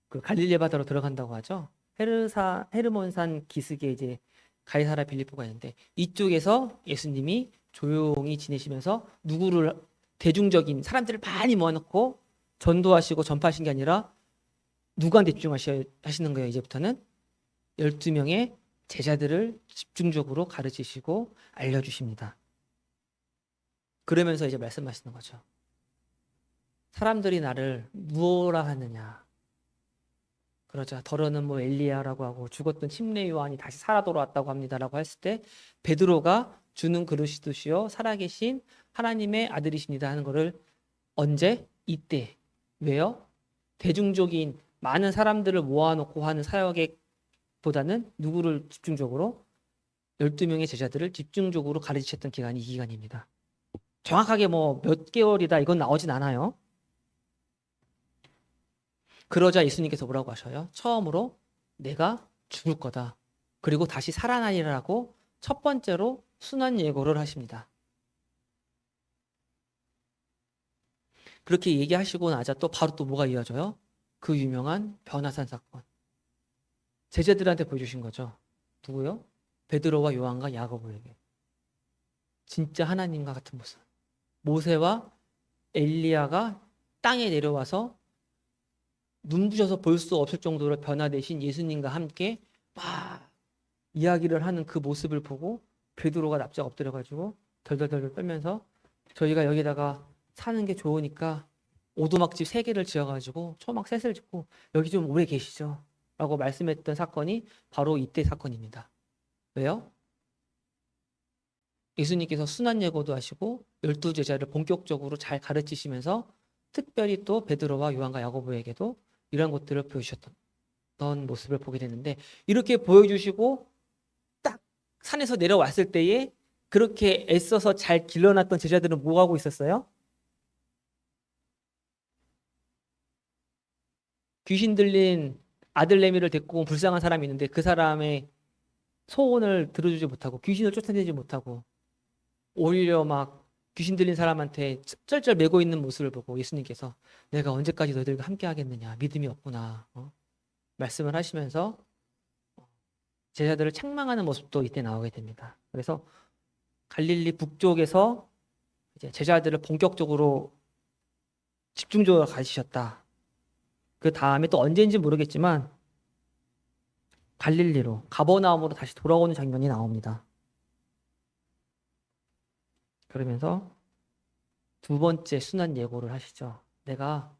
그 갈릴리 바다로 들어간다고 하죠. 헤르몬산 기슭에 이제 가이사라 빌립보가 있는데 이쪽에서 예수님이 조용히 지내시면서 누구를 대중적인 사람들을 많이 모아놓고 전도하시고 전파하신 게 아니라 누구한테 집중하시는 거예요. 이제부터는 12명의 제자들을 집중적으로 가르치시고 알려주십니다. 그러면서 이제 말씀하시는 거죠. 사람들이 나를 무엇라 하느냐. 그러자 더러는 뭐 엘리야라고 하고 죽었던 침례 요한이 다시 살아 돌아왔다고 합니다라고 했을 때 베드로가 주는 그리스도시요 살아계신 하나님의 아들이십니다 하는 거를 언제? 이때. 왜요? 대중적인 많은 사람들을 모아놓고 하는 사역에 보다는 누구를 집중적으로? 12명의 제자들을 집중적으로 가르치셨던 기간이 이 기간입니다. 정확하게 뭐 몇 개월이다 이건 나오진 않아요. 그러자 예수님께서 뭐라고 하셔요? 처음으로 내가 죽을 거다. 그리고 다시 살아나리라고 첫 번째로 순환 예고를 하십니다. 그렇게 얘기하시고 나자 또 바로 또 뭐가 이어져요? 그 유명한 변화산 사건. 제자들한테 보여주신 거죠. 누구요? 베드로와 요한과 야고보에게. 진짜 하나님과 같은 모습. 모세와 엘리야가 땅에 내려와서 눈부셔서 볼 수 없을 정도로 변화되신 예수님과 함께 막 이야기를 하는 그 모습을 보고 베드로가 납작 엎드려가지고 덜덜덜 떨면서 저희가 여기다가 사는 게 좋으니까 오두막집 3개를 지어가지고 초막 셋을 짓고 여기 좀 오래 계시죠 라고 말씀했던 사건이 바로 이때 사건입니다. 왜요? 예수님께서 순환 예고도 하시고 12제자를 본격적으로 잘 가르치시면서 특별히 또 베드로와 요한과 야고보에게도 이런 것들을 보여주셨던 모습을 보게 되는데 이렇게 보여주시고 딱 산에서 내려왔을 때에 그렇게 애써서 잘 길러놨던 제자들은 뭐 하고 있었어요? 귀신 들린 아들내미를 데리고 온 불쌍한 사람이 있는데 그 사람의 소원을 들어주지 못하고 귀신을 쫓아내지 못하고 오히려 막 귀신 들린 사람한테 쩔쩔 매고 있는 모습을 보고 예수님께서 내가 언제까지 너희들과 함께 하겠느냐, 믿음이 없구나, 말씀을 하시면서 제자들을 책망하는 모습도 이때 나오게 됩니다. 그래서 갈릴리 북쪽에서 이제 제자들을 본격적으로 집중적으로 가르치셨다. 그 다음에 또 언제인지 모르겠지만 갈릴리로, 가버나움으로 다시 돌아오는 장면이 나옵니다. 그러면서 두 번째 순환 예고를 하시죠. 내가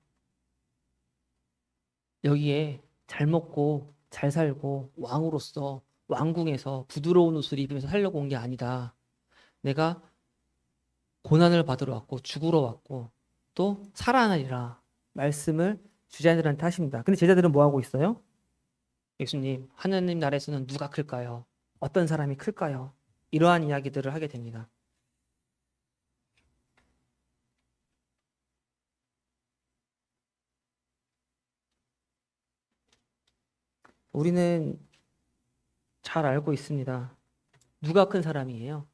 여기에 잘 먹고 잘 살고 왕으로서 왕궁에서 부드러운 옷을 입으면서 살려고 온 게 아니다. 내가 고난을 받으러 왔고 죽으러 왔고 또 살아나리라 말씀을 제자들한테 하십니다. 근데 제자들은 뭐 하고 있어요? 예수님, 하나님 나라에서는 누가 클까요? 어떤 사람이 클까요? 이러한 이야기들을 하게 됩니다. 우리는 잘 알고 있습니다. 누가 큰 사람이에요?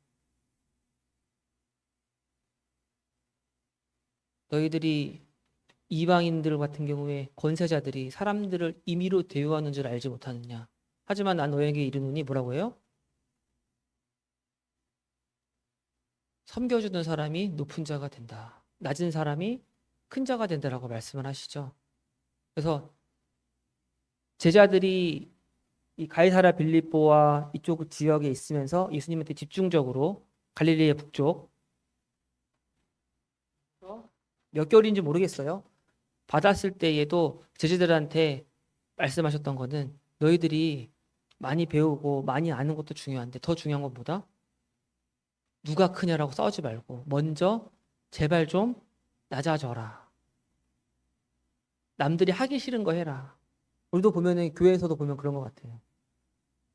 너희들이 이방인들 같은 경우에 권세자들이 사람들을 임의로 대우하는 줄 알지 못하느냐. 하지만 난 너에게 이르노니 뭐라고 해요? 섬겨주는 사람이 높은 자가 된다. 낮은 사람이 큰 자가 된다라고 말씀을 하시죠. 그래서 제자들이 이 가이사랴 빌립보와 이쪽 지역에 있으면서 예수님한테 집중적으로 갈릴리의 북쪽 몇 개월인지 모르겠어요. 받았을 때에도 제자들한테 말씀하셨던 거는 너희들이 많이 배우고 많이 아는 것도 중요한데 더 중요한 건 뭐다? 누가 크냐라고 싸우지 말고 먼저 제발 좀 낮아져라. 남들이 하기 싫은 거 해라. 우리도 보면은 교회에서도 보면 그런 것 같아요.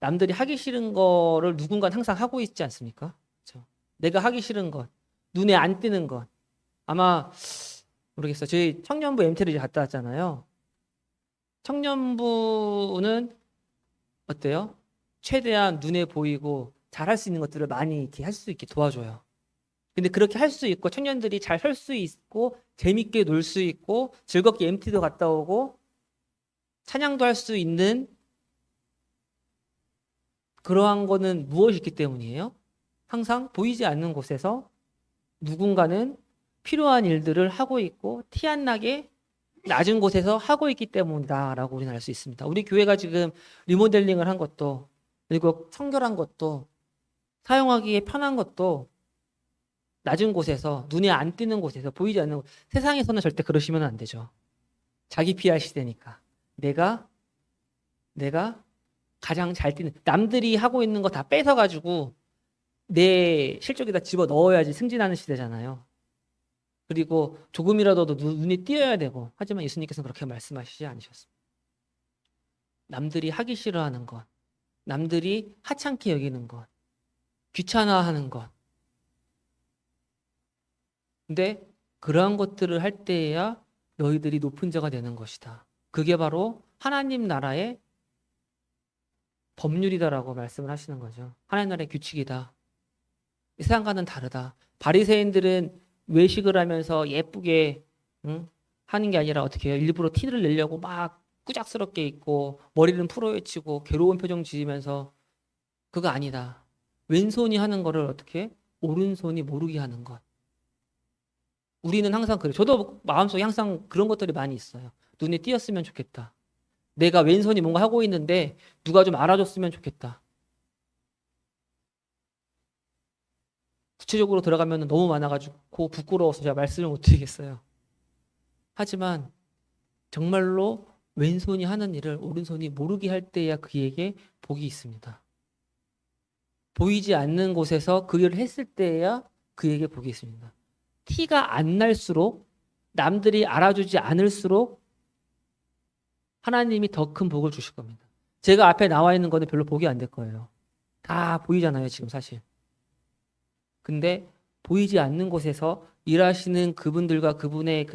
남들이 하기 싫은 거를 누군가는 항상 하고 있지 않습니까? 그렇죠? 내가 하기 싫은 것, 눈에 안 띄는 것. 아마 모르겠어요. 저희 청년부 MT를 이제 갔다 왔잖아요. 청년부는 어때요? 최대한 눈에 보이고 잘할 수 있는 것들을 많이 이렇게 할 수 있게 도와줘요. 근데 그렇게 할 수 있고 청년들이 잘 설 수 있고 재밌게 놀 수 있고 즐겁게 MT도 갔다 오고 찬양도 할 수 있는 그러한 거는 무엇이 있기 때문이에요? 항상 보이지 않는 곳에서 누군가는 필요한 일들을 하고 있고 티 안 나게 낮은 곳에서 하고 있기 때문이다라고 우리는 알 수 있습니다. 우리 교회가 지금 리모델링을 한 것도 그리고 청결한 것도 사용하기에 편한 것도 낮은 곳에서 눈에 안 띄는 곳에서 보이지 않는 곳. 세상에서는 절대 그러시면 안 되죠. 자기 PR 시대니까 내가 가장 잘 띄는 남들이 하고 있는 거 다 뺏어가지고 내 실적에다 집어 넣어야지 승진하는 시대잖아요. 그리고 조금이라도 눈에 띄어야 되고 하지만 예수님께서는 그렇게 말씀하시지 않으셨습니다. 남들이 하기 싫어하는 것, 남들이 하찮게 여기는 것, 귀찮아하는 것. 근데 그러한 것들을 할 때에야 너희들이 높은 자가 되는 것이다. 그게 바로 하나님 나라의 법률이다라고 말씀을 하시는 거죠. 하나님 나라의 규칙이다. 세상과는 다르다. 바리새인들은 외식을 하면서 예쁘게 하는 게 아니라 어떻게 해요? 일부러 티를 내려고 막 꾸작스럽게 입고 머리는 풀어헤치고 괴로운 표정 지으면서 그거 아니다. 왼손이 하는 거를 어떻게 오른손이 모르게 하는 것. 우리는 항상 그래요. 저도 마음속에 항상 그런 것들이 많이 있어요. 눈에 띄었으면 좋겠다. 내가 왼손이 뭔가 하고 있는데 누가 좀 알아줬으면 좋겠다. 구체적으로 들어가면 너무 많아가지고 부끄러워서 제가 말씀을 못 드리겠어요. 하지만 정말로 왼손이 하는 일을 오른손이 모르게 할 때야 그에게 복이 있습니다. 보이지 않는 곳에서 그 일을 했을 때야 그에게 복이 있습니다. 티가 안 날수록 남들이 알아주지 않을수록 하나님이 더 큰 복을 주실 겁니다. 제가 앞에 나와 있는 거는 별로 복이 안 될 거예요. 다 보이잖아요, 지금 사실. 근데 보이지 않는 곳에서 일하시는 그분들과 그분의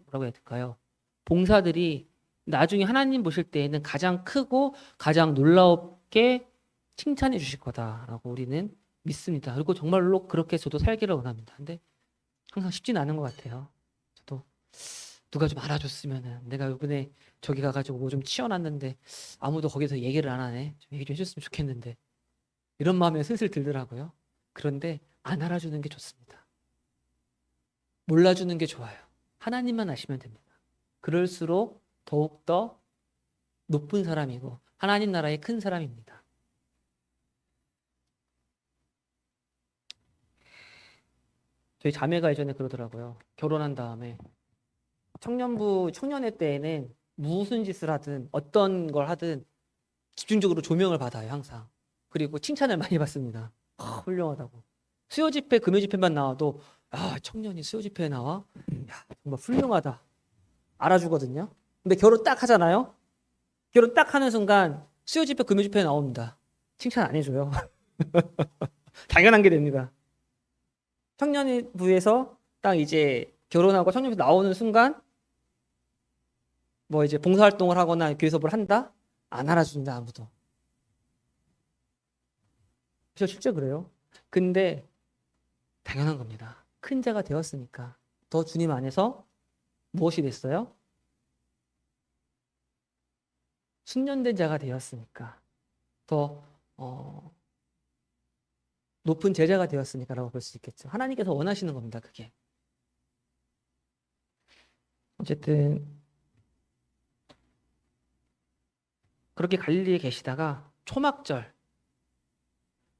뭐라고 해야 될까요? 봉사들이 나중에 하나님 보실 때에는 가장 크고 가장 놀랍게 칭찬해 주실 거다라고 우리는 믿습니다. 그리고 정말로 그렇게 저도 살기를 원합니다. 근데 항상 쉽지는 않은 것 같아요. 저도 누가 좀 알아줬으면은, 내가 이번에 저기 가가지고 뭐 좀 치워놨는데 아무도 거기서 얘기를 안 하네. 좀 얘기 좀 해줬으면 좋겠는데, 이런 마음이 슬슬 들더라고요. 그런데 안 알아주는 게 좋습니다. 몰라주는 게 좋아요. 하나님만 아시면 됩니다. 그럴수록 더욱더 높은 사람이고 하나님 나라의 큰 사람입니다. 저희 자매가 예전에 그러더라고요. 결혼한 다음에 청년회 때에는 무슨 짓을 하든 어떤 걸 하든 집중적으로 조명을 받아요, 항상. 그리고 칭찬을 많이 받습니다. 훌륭하다고. 수요 집회, 금요 집회만 나와도, 청년이 수요 집회에 나와? 야, 정말 훌륭하다. 알아주거든요. 근데 결혼 딱 하잖아요. 결혼 딱 하는 순간 수요 집회, 금요 집회에 나옵니다. 칭찬 안 해줘요. 당연한 게 됩니다. 청년부에서 딱 이제 결혼하고 청년부 나오는 순간 뭐 이제 봉사활동을 하거나 교회에서 뭘 한다? 안 알아준다, 아무도. 저 실제 그래요. 근데 당연한 겁니다. 큰 자가 되었으니까. 더 주님 안에서 무엇이 됐어요? 숙련된 자가 되었으니까. 더 높은 제자가 되었으니까라고 볼 수 있겠죠. 하나님께서 원하시는 겁니다, 그게. 어쨌든 그렇게 갈릴리에 계시다가 초막절,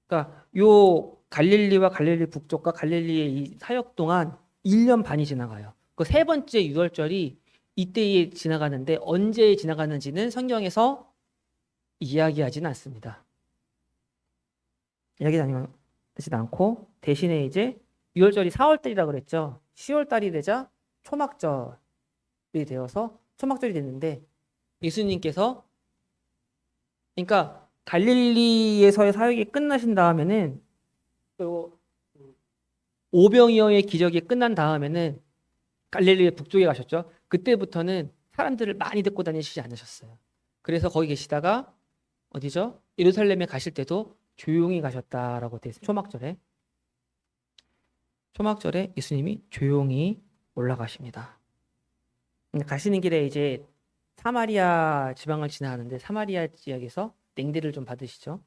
그러니까 요 갈릴리와 갈릴리 북쪽과 갈릴리의 이 사역 동안 1년 반이 지나가요. 그 세 번째 유월절이 이때에 지나가는데 언제 지나가는지는 성경에서 이야기하지는 않습니다. 이야기하지는 않고 대신에 이제 유월절이 4월달이라고 그랬죠. 10월달이 되자 초막절이 되어서 초막절이 됐는데 예수님께서, 그러니까 갈릴리에서의 사역이 끝나신 다음에는, 그리고 오병이어의 기적이 끝난 다음에는 갈릴리 북쪽에 가셨죠. 그때부터는 사람들을 많이 데리고 다니시지 않으셨어요. 그래서 거기 계시다가 어디죠? 예루살렘에 가실 때도 조용히 가셨다라고 되어 있어요. 초막절에 예수님이 조용히 올라가십니다. 가시는 길에 이제 사마리아 지방을 지나가는데 사마리아 지역에서 냉대를 좀 받으시죠.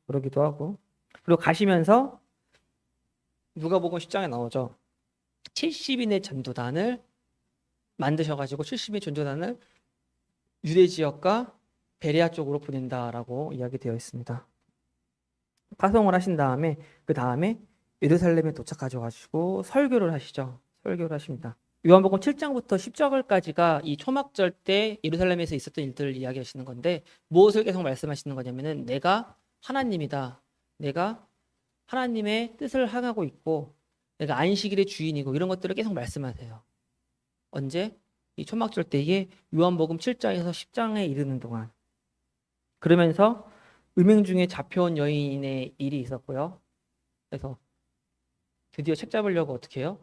그러기도 하고. 그리고 가시면서 누가복음 10장에 나오죠. 70인의 전도단을 만드셔가지고 70인의 전도단을 유대 지역과 베레아 쪽으로 보낸다라고 이야기되어 있습니다. 파송을 하신 다음에 그 다음에 예루살렘에 도착하셔가지고 설교를 하시죠. 설교를 하십니다. 요한복음 7장부터 10절까지가 이 초막절 때 예루살렘에서 있었던 일들을 이야기하시는 건데 무엇을 계속 말씀하시는 거냐면은 내가 하나님이다. 내가 하나님의 뜻을 행하고 있고 내가 안식일의 주인이고 이런 것들을 계속 말씀하세요. 언제? 이 초막절 때에 요한복음 7장에서 10장에 이르는 동안. 그러면서 음행 중에 잡혀온 여인의 일이 있었고요. 그래서 드디어 책 잡으려고 어떻게 해요?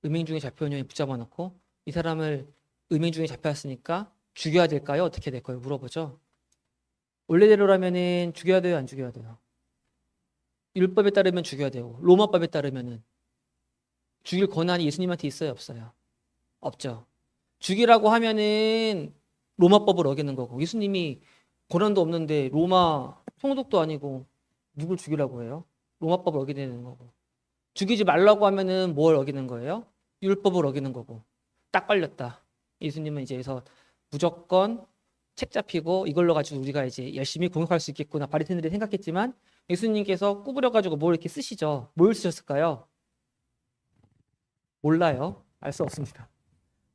음행 중에 잡혀온 여인 붙잡아 놓고 이 사람을 음행 중에 잡혔으니까 죽여야 될까요? 어떻게 될까요? 물어보죠. 원래대로라면은 죽여야 돼요, 안 죽여야 돼요? 율법에 따르면 죽여야 되고 로마법에 따르면은 죽일 권한이 예수님한테 있어요, 없어요? 없죠. 죽이라고 하면은 로마법을 어기는 거고 예수님이 권한도 없는데 로마 총독도 아니고 누굴 죽이라고 해요? 로마법을 어기는 거고. 죽이지 말라고 하면은 뭘 어기는 거예요? 율법을 어기는 거고. 딱 걸렸다. 예수님은 이제 여기서 무조건 책 잡히고 이걸로 가지고 우리가 이제 열심히 공격할 수 있겠구나 바리새인들이 생각했지만 예수님께서 구부려 가지고 뭘 이렇게 쓰시죠. 뭘 쓰셨을까요? 몰라요. 알 수 없습니다.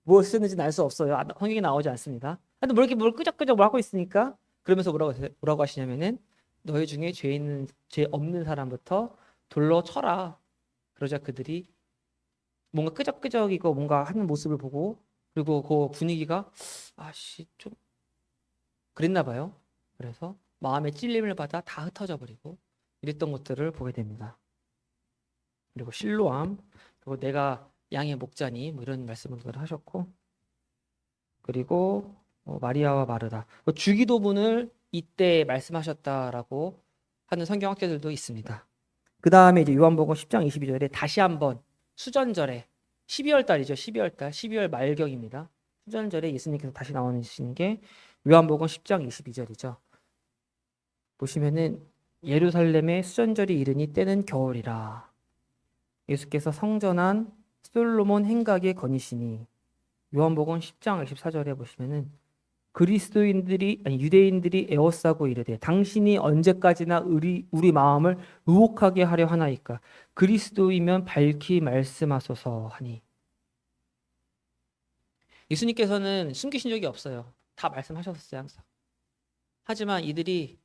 뭘 쓰는지는 알 수 없어요. 성경에 나오지 않습니다. 근데 뭘 이렇게 뭘 끄적끄적 뭘 하고 있으니까 그러면서 뭐라고 하시냐면은 너희 중에 죄 없는 사람부터 돌로 쳐라. 그러자 그들이 뭔가 끄적끄적이고 뭔가 하는 모습을 보고 그리고 그 분위기가 좀 그랬나 봐요. 그래서 마음의 찔림을 받아 다 흩어져 버리고 이랬던 것들을 보게 됩니다. 그리고 실로암, 그리고 내가 양의 목자니 뭐 이런 말씀을 하셨고, 그리고 마리아와 마르다. 주기도문을 이때 말씀하셨다라고 하는 성경학자들도 있습니다. 그 다음에 이제 요한복음 10장 22절에 다시 한번 수전절에 12월 달이죠. 12월 달, 12월 말경입니다. 수전절에 예수님께서 다시 나오시는 게 요한복음 10장 22절이죠. 보시면은 예루살렘의 수전절이 이르니 때는 겨울이라. 예수께서 성전한 솔로몬 행각에 거니시니. 요한복음 10장 24절에 보시면은 유대인들이 에워싸고 이르되 당신이 언제까지나 우리 마음을 유혹하게 하려 하나이까. 그리스도이면 밝히 말씀하소서 하니. 예수님께서는 숨기신 적이 없어요. 다 말씀하셨었어요, 항상. 하지만 이들이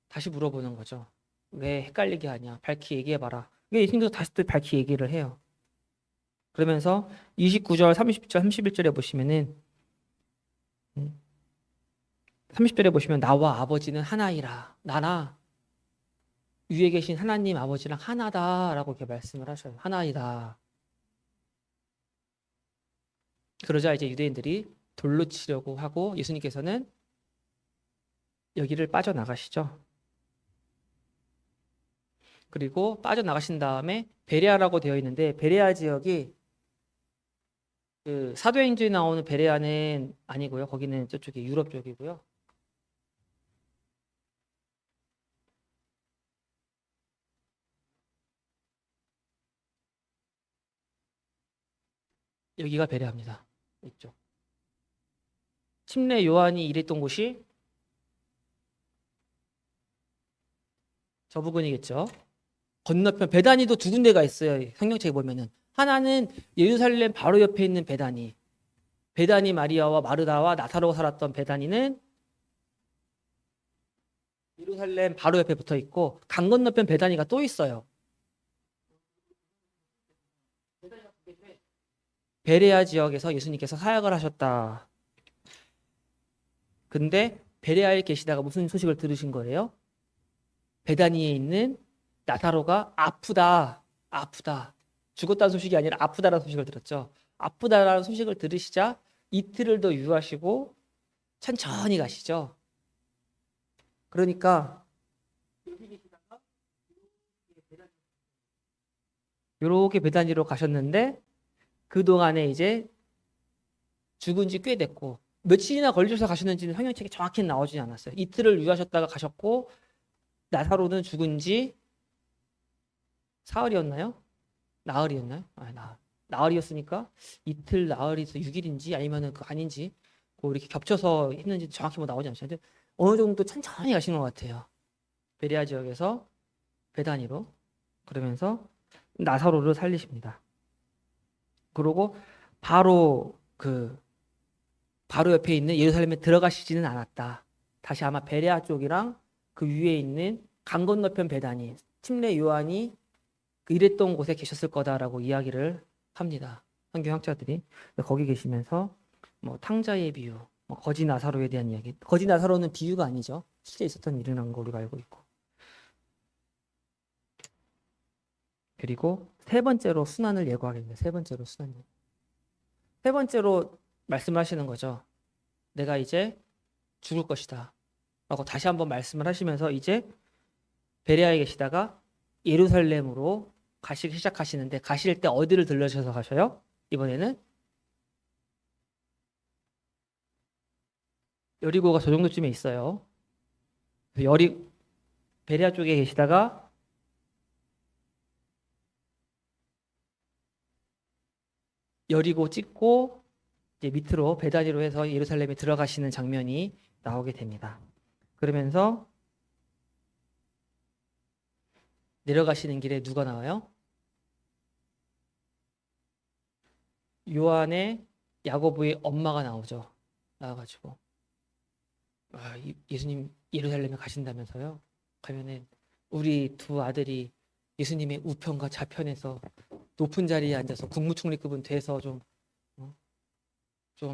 다시 물어보는 거죠. 왜 헷갈리게 하냐? 밝히 얘기해봐라. 이게 예수님께서 다시 또 밝히 얘기를 해요. 그러면서 29절, 30절, 31절에 보시면은 30절에 보시면 나와 아버지는 하나이라. 나나 위에 계신 하나님 아버지랑 하나다라고 이렇게 말씀을 하셔요. 하나이다. 그러자 이제 유대인들이 돌로 치려고 하고 예수님께서는 여기를 빠져나가시죠. 그리고 빠져나가신 다음에 베레아라고 되어 있는데 베레아 지역이 그 사도행전에 나오는 베레아는 아니고요. 거기는 저쪽이 유럽 쪽이고요. 여기가 베레아입니다. 이쪽. 침례 요한이 일했던 곳이 저 부근이겠죠. 건너편 베다니도 두 군데가 있어요. 성경책에 보면은 하나는 예루살렘 바로 옆에 있는 베다니. 베다니 마리아와 마르다와 나사로가 살았던 베다니는 예루살렘 바로 옆에 붙어 있고 강 건너편 베다니가 또 있어요. 베레아 지역에서 예수님께서 사역을 하셨다. 근데 베레아에 계시다가 무슨 소식을 들으신 거예요? 베다니에 있는 나사로가 아프다. 죽었다는 소식이 아니라 아프다라는 소식을 들었죠. 아프다라는 소식을 들으시자 이틀을 더 유하시고 천천히 가시죠. 그러니까 이렇게 베다니로 가셨는데 그동안에 이제 죽은 지 꽤 됐고 며칠이나 걸려서 가셨는지는 성경책에 정확히 나오지 않았어요. 이틀을 유하셨다가 가셨고 나사로는 죽은 지 사흘이었나요? 나흘이었나요? 나흘이었으니까 이틀 나흘에서 6일인지 아니면은 그 아닌지 뭐 이렇게 겹쳐서 했는지 정확히 뭐 나오지 않았는데 어느 정도 천천히 가신 것 같아요. 베레아 지역에서 베다니로 그러면서 나사로를 살리십니다. 그리고 바로 바로 옆에 있는 예루살렘에 들어가시지는 않았다. 다시 아마 베레아 쪽이랑 그 위에 있는 강 건너편 베다니 침례 요한이 일했던 곳에 계셨을 거다라고 이야기를 합니다. 성경학자들이 거기 계시면서 뭐 탕자의 비유, 뭐 거지 나사로에 대한 이야기. 거지 나사로는 비유가 아니죠. 실제 있었던 일이라는 걸 우리가 알고 있고. 그리고 세 번째로 순환을 예고하겠습니다. 세 번째로 순환. 세 번째로 말씀하시는 거죠. 내가 이제 죽을 것이다. 라고 다시 한번 말씀을 하시면서 이제 베레아에 계시다가 예루살렘으로 가시기 시작하시는데 가실 때 어디를 들르셔서 가셔요? 이번에는 여리고가 저 정도쯤에 있어요. 베레아 쪽에 계시다가 여리고 찍고 이제 밑으로 베다니로 해서 예루살렘에 들어가시는 장면이 나오게 됩니다. 그러면서 내려가시는 길에 누가 나와요? 요한의 야고보의 엄마가 나오죠. 나와가지고 예수님 예루살렘에 가신다면서요? 가면은 우리 두 아들이 예수님의 우편과 좌편에서 높은 자리에 앉아서 국무총리급은 돼서 좀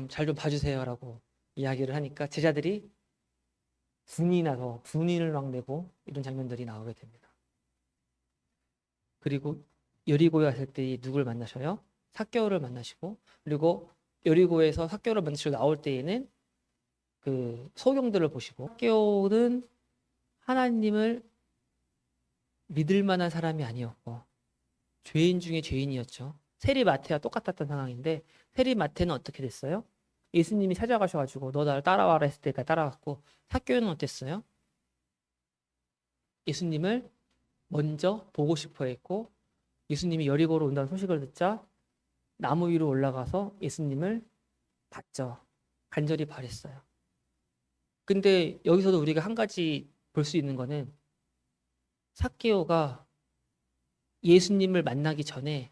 잘 좀 봐주세요라고 이야기를 하니까 제자들이 분인을 막 내고 이런 장면들이 나오게 됩니다. 그리고 여리고에 갔을 때 누굴 만나셔요? 삭개오를 만나시고 그리고 여리고에서 삭개오를 만나시고 나올 때에는 그 소경들을 보시고 삭개오는 하나님을 믿을 만한 사람이 아니었고 죄인 중에 죄인이었죠. 세리 마태와 똑같았던 상황인데 세리 마태는 어떻게 됐어요? 예수님이 찾아가셔가지고 너 나를 따라와라 했을 때가 따라왔고 삭개오는 어땠어요? 예수님을 먼저 보고 싶어 했고 예수님이 여리고로 온다는 소식을 듣자 나무 위로 올라가서 예수님을 봤죠. 간절히 바랬어요. 근데 여기서도 우리가 한 가지 볼 수 있는 거는 삭개오가 예수님을 만나기 전에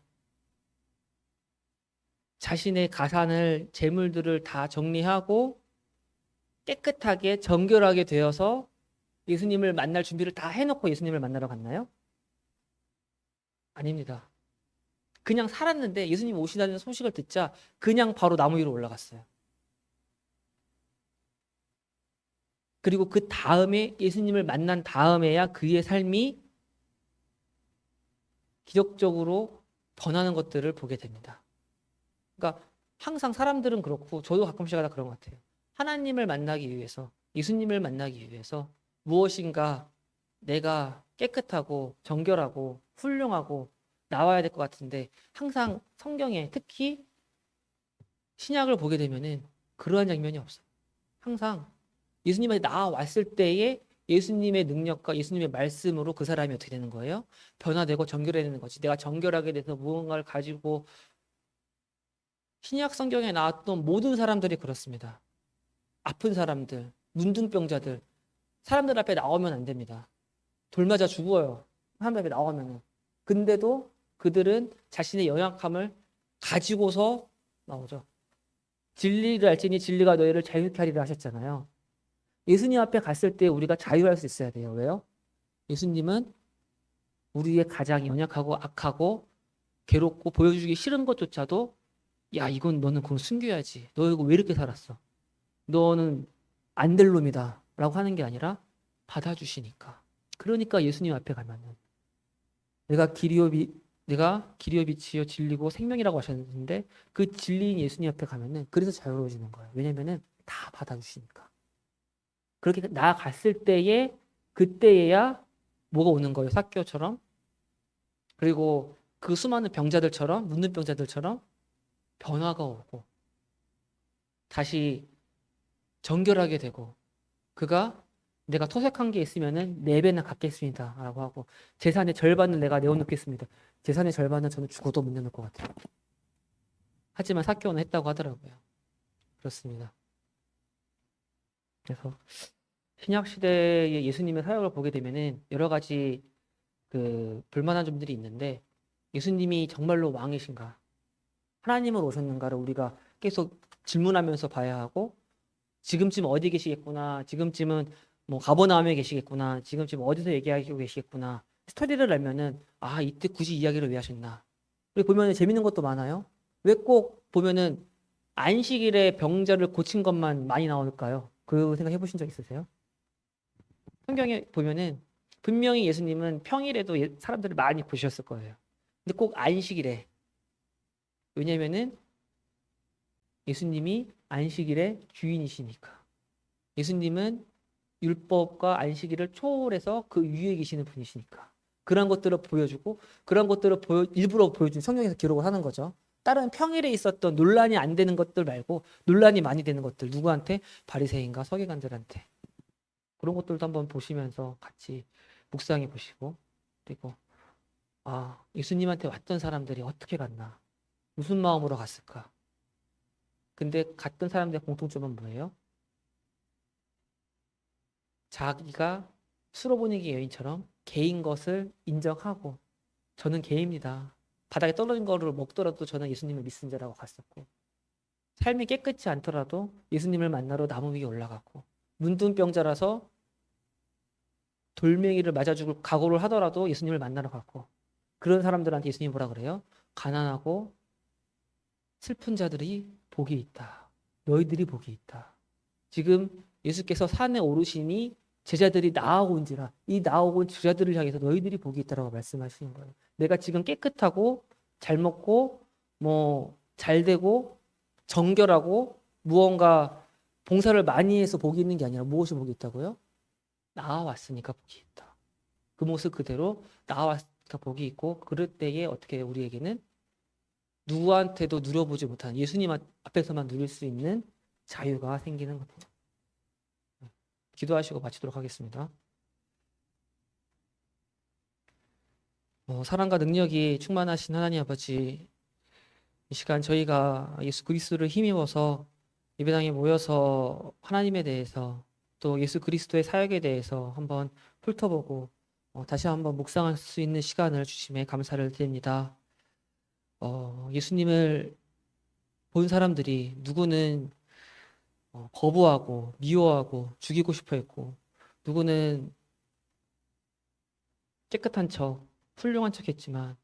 자신의 가산을 재물들을 다 정리하고 깨끗하게 정결하게 되어서 예수님을 만날 준비를 다 해놓고 예수님을 만나러 갔나요? 아닙니다. 그냥 살았는데 예수님 오시다는 소식을 듣자 그냥 바로 나무 위로 올라갔어요. 그리고 그 다음에 예수님을 만난 다음에야 그의 삶이 기적적으로 변하는 것들을 보게 됩니다. 그러니까 항상 사람들은 그렇고 저도 가끔씩 하다 그런 것 같아요. 하나님을 만나기 위해서, 예수님을 만나기 위해서 무엇인가 내가 깨끗하고 정결하고 훌륭하고 나와야 될 것 같은데 항상 성경에 특히 신약을 보게 되면은 그러한 장면이 없어요. 항상 예수님한테 나왔을 때에 예수님의 능력과 예수님의 말씀으로 그 사람이 어떻게 되는 거예요? 변화되고 정결해지는 거지. 내가 정결하게 돼서 무언가를 가지고 신약 성경에 나왔던 모든 사람들이 그렇습니다. 아픈 사람들, 문둥병자들, 사람들 앞에 나오면 안 됩니다. 돌 맞아 죽어요. 사람들 앞에 나오면은. 근데도 그들은 자신의 연약함을 가지고서 나오죠. 진리를 알지니 진리가 너희를 자유케 하리라 하셨잖아요. 예수님 앞에 갔을 때 우리가 자유할 수 있어야 돼요. 왜요? 예수님은 우리의 가장 연약하고 악하고 괴롭고 보여주기 싫은 것조차도 야 이건 너는 그럼 숨겨야지. 너 이거 왜 이렇게 살았어? 너는 안 될 놈이다 라고 하는 게 아니라 받아주시니까. 그러니까 예수님 앞에 가면은 내가 길이요 빛이요 진리고 생명이라고 하셨는데 그 진리인 예수님 앞에 가면은 그래서 자유로워지는 거예요. 왜냐면은 다 받아주시니까. 그렇게 나아갔을 때에 그때에야 뭐가 오는 거예요. 삭개오처럼. 그리고 그 수많은 병자들처럼 묻는 병자들처럼 변화가 오고 다시 정결하게 되고 그가 내가 토색한 게 있으면은 4배나 갚겠습니다 라고 하고 재산의 절반은 내가 내어놓겠습니다. 재산의 절반은 저는 죽어도 못 내놓을 것 같아요. 하지만 삭개오는 했다고 하더라고요. 그렇습니다. 그래서 신약 시대의 예수님의 사역을 보게 되면은 여러 가지 그 불만한 점들이 있는데 예수님이 정말로 왕이신가? 하나님으로 오셨는가를 우리가 계속 질문하면서 봐야 하고 지금쯤 어디 계시겠구나. 지금쯤은 뭐 가버나움에 계시겠구나. 지금쯤 어디서 얘기하고 계시겠구나. 스토리를 알면은 아 이때 굳이 이야기를 왜 하셨나. 우리 보면은 재밌는 것도 많아요. 왜 꼭 보면은 안식일에 병자를 고친 것만 많이 나올까요? 그 생각 해보신 적 있으세요? 성경에 보면은 분명히 예수님은 평일에도 사람들을 많이 보셨을 거예요. 근데 꼭 안식일에. 왜냐면은 예수님이 안식일의 주인이시니까. 예수님은 율법과 안식일을 초월해서 그 위에 계시는 분이시니까. 그런 것들을 보여주고 그런 것들을 일부러 보여준 성경에서 기록을 하는 거죠. 다른 평일에 있었던 논란이 안 되는 것들 말고 논란이 많이 되는 것들. 누구한테? 바리새인과 서기관들한테. 그런 것들도 한번 보시면서 같이 묵상해 보시고 그리고 아 예수님한테 왔던 사람들이 어떻게 갔나? 무슨 마음으로 갔을까? 근데 갔던 사람들의 공통점은 뭐예요? 자기가 수로보니기 여인처럼 개인 것을 인정하고 저는 개입니다. 바닥에 떨어진 거를 먹더라도 저는 예수님을 믿은 자라고 갔었고 삶이 깨끗지 않더라도 예수님을 만나러 나무 위에 올라갔고 문둥병자라서 돌멩이를 맞아 죽을 각오를 하더라도 예수님을 만나러 갔고 그런 사람들한테 예수님이 뭐라 그래요? 가난하고 슬픈 자들이 복이 있다. 너희들이 복이 있다. 지금 예수께서 산에 오르시니 제자들이 나아오고 온지라 이 나아오고 온 제자들을 향해서 너희들이 복이 있다라고 말씀하시는 거예요. 내가 지금 깨끗하고 잘 먹고 뭐 잘 되고 정결하고 무언가 봉사를 많이 해서 복이 있는 게 아니라 무엇이 복이 있다고요? 나아왔으니까 복이 있다. 그 모습 그대로 나아왔으니까 복이 있고, 그럴 때에 어떻게 우리에게는 누구한테도 누려보지 못한 예수님 앞에서만 누릴 수 있는 자유가 생기는 겁니다. 기도하시고 마치도록 하겠습니다. 사랑과 능력이 충만하신 하나님 아버지, 이 시간 저희가 예수 그리스도를 힘입어서 예배당에 모여서 하나님에 대해서 또 예수 그리스도의 사역에 대해서 한번 훑어보고 다시 한번 묵상할 수 있는 시간을 주심에 감사를 드립니다. 예수님을 본 사람들이 누구는 거부하고 미워하고 죽이고 싶어 했고, 누구는 깨끗한 척, 훌륭한 척 했지만,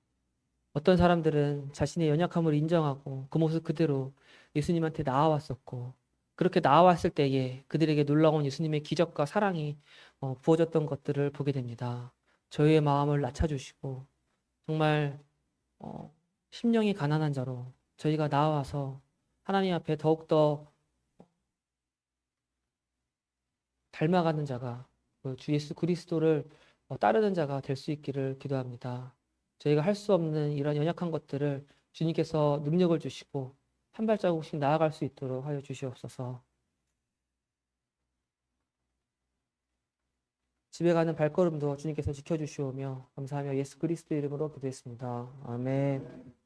어떤 사람들은 자신의 연약함을 인정하고 그 모습 그대로 예수님한테 나아왔었고, 그렇게 나아왔을 때에 그들에게 놀라운 예수님의 기적과 사랑이 부어졌던 것들을 보게 됩니다. 저희의 마음을 낮춰주시고 정말 심령이 가난한 자로 저희가 나아와서 하나님 앞에 더욱더 닮아가는 자가, 그 주 예수 그리스도를 따르는 자가 될 수 있기를 기도합니다. 저희가 할 수 없는 이런 연약한 것들을 주님께서 능력을 주시고 한 발자국씩 나아갈 수 있도록 하여 주시옵소서. 집에 가는 발걸음도 주님께서 지켜주시오며 감사하며 예수 그리스도 이름으로 기도했습니다. 아멘.